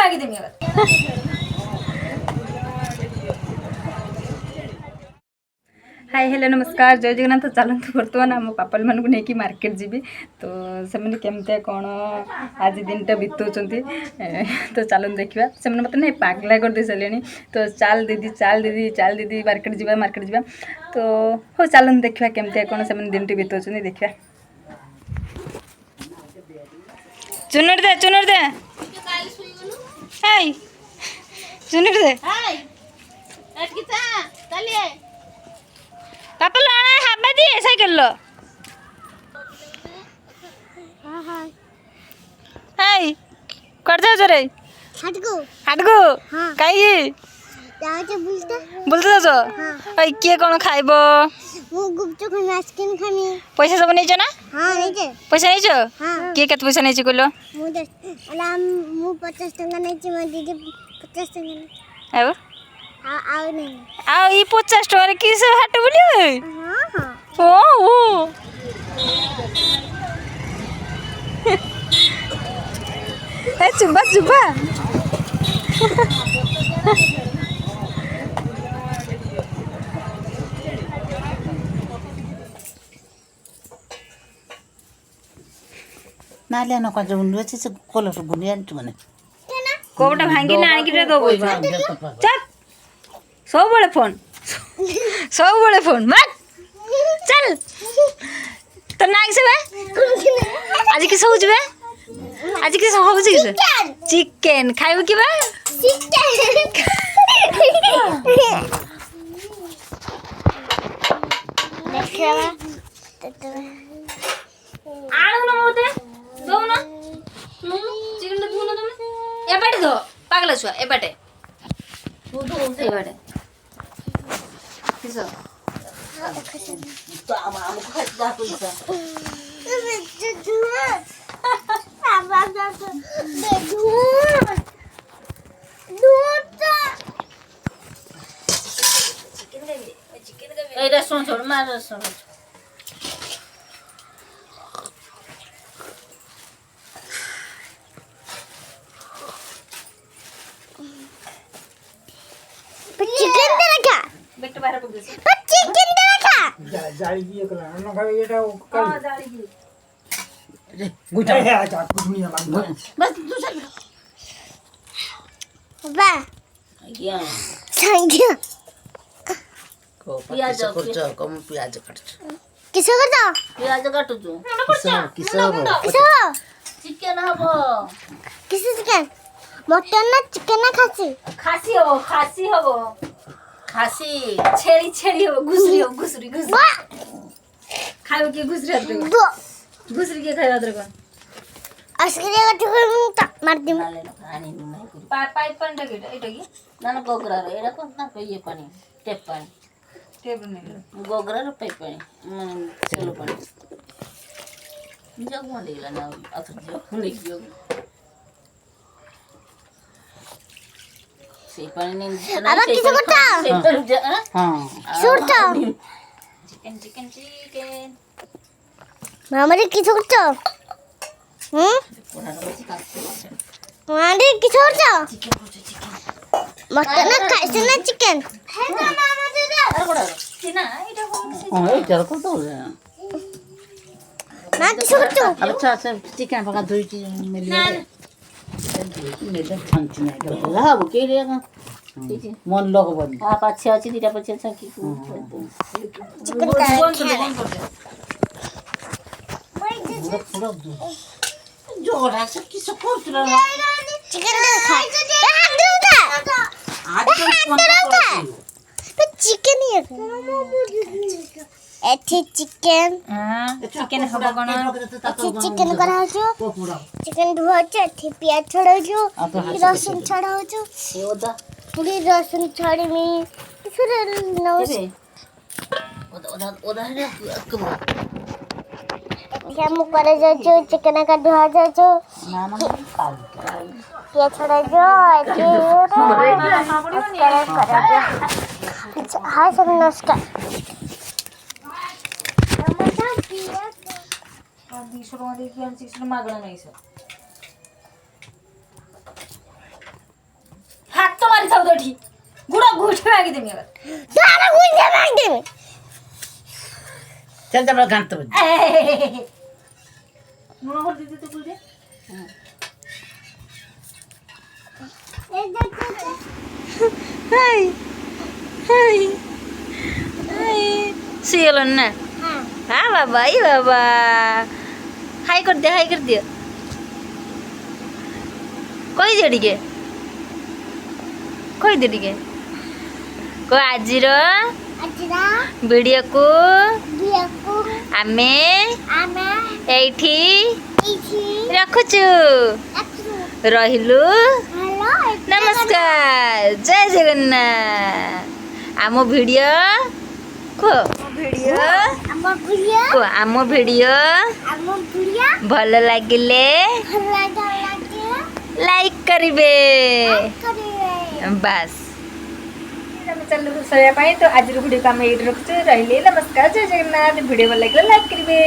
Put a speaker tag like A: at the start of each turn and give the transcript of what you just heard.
A: आगे देंगे hi hello नमस्कार जय जगन्नाथ। तो चलते बर्तमान आम पापा मानक नहीं मार्केट जी तो से केमती कौन आज दिनटा बिताऊँ तो चलते देखा से मत ना पागला कर दे सारे तो चाल दीदी चाल दीदी चाल दीदी मार्केट जा तो हो चलते देखा केमती कौन से दिन टी बिताऊँ देखा। चुनर दे हाय चुनर दे पापा लाना हाबा दिए साइकिल लो हाय कर जाओ रे हाटको कहीं बुलते जाओ ओए किए कौन खाइबो पैसा सब नहीं ना पैसा नहीं किए केत पैसा नहीं कहलो
B: 50 टका नहीं दीदी 50 टका
A: अब आओ ये 50 टका किस हाट बोलिए ओ ए चुबा चुबा
C: नाले न कज बुंदु से कलर बुनिया माने
A: कोबटा भांगी ना आनी के दो चल सब बड़े फोन मत चल तो नाक से बे आज किस हो जबे आज किस हो जी चिकन खाइबो की बे
B: देखला
A: आनो न मोते दो ना चिकन दो ना तुम ए बाटे दो पागला छुआ ए बाटे तू दो ए बाटे किसो
C: तो आम खाइ गा पैसा ए रेस्टोरेंट छोड़ मार रेस्टोरेंट
B: चिकन दे रखा
A: बेट बाहर पक दे
B: चिकन दे रखा
D: जाली की कला न खावे एटा
A: हां जाली की
C: रे गुटा
D: है आजा कुछ नहीं मांग
C: बस दूसरा
B: बा
C: या
B: थैंक यू
C: को प्याज करछ कम प्याज काटछ
B: किसो करता
C: प्याज काटछु किसो
B: किसो
C: चिकन हबो
B: किसो चिकन मटन ना चिकन ना खासी
A: खासी हो
C: खासी
A: छेड़ी हो घुसरी खाइबो की घुसरी हत्र
B: दो
A: घुसरी के खाइबो हत्र को
B: अस्करिया का मार दिम
C: नाले पानी नहीं करू
A: पाइप पण टके एटा की
C: नाना गोगरा रे एरा कोन ना ये पानी टेप पानी
A: टेबल नहीं
C: गोगरा रे पाइप पानी चलो पानी जग मंडीला ना अथर जो नहीं से पानी नहीं
B: अब किसो करता
C: हां
B: छोड़ता
A: चिकन
B: मामा किसो करता मामा किसो करता मटन ना खाइसे ना चिकन है ना मामा दे दे
C: अरे बड़ा
A: सिना एटा कोन से
C: हां ए जरा को तो
B: ना किसो करता
C: अच्छा अच्छा चिकन पका दुई चीज मिले मेरे छांची नहीं ला वो के रे मन लोग बन
A: आ पाछे अछि दिटा पाछे छ की
B: चिकन का
C: पूरा जोड़ा से किस को चला
B: चिकन ना खा हाथ दे उठा
C: आज
B: तो चिकन ही है एठी चिकन
A: हां चिकन हबो कोन
B: एठी चिकन करा जो
C: को पूरा
B: चिकन धुआ छ एठी प्याज छड़ा जो लहसुन छड़ा जो
C: ये ओदा
B: पूरी लहसुन छड़ी में फिर नौस
C: ओदा है कब
B: हम करे जो चिकन का धुआ जो
C: ना ना काल
B: प्याज छड़ा जो एठी हां सब नमस्कार
A: मागणं नाही सर गोठी गुड़ा गोठी मांगी देमी अब
B: सारा गुंजा मार दे
C: चल जब घंट बज
A: मुंह कर दे तो बोल दे हाय हाय हाय सियलन ना हाँ बाबा ये बाबा हाय कर दिया कोई दे टिके कोई दे टिके को आजिर
B: अजरा
A: वीडियो को
B: बियाकू
A: आमे
B: आमा
A: एठी
B: इची
A: रखुचु
B: अक्सु
A: रहिलु
B: हेलो
A: नमस्कार जय जगन्नाथ आम वीडियो को आम वीडियो भल लगिले लाइक करिवे बस चल सोया तो आज वीडियो को आम ये रखुचे रहिले नमस्कार जय जगन्नाथ वीडियो भल लगे लाइक करिवे।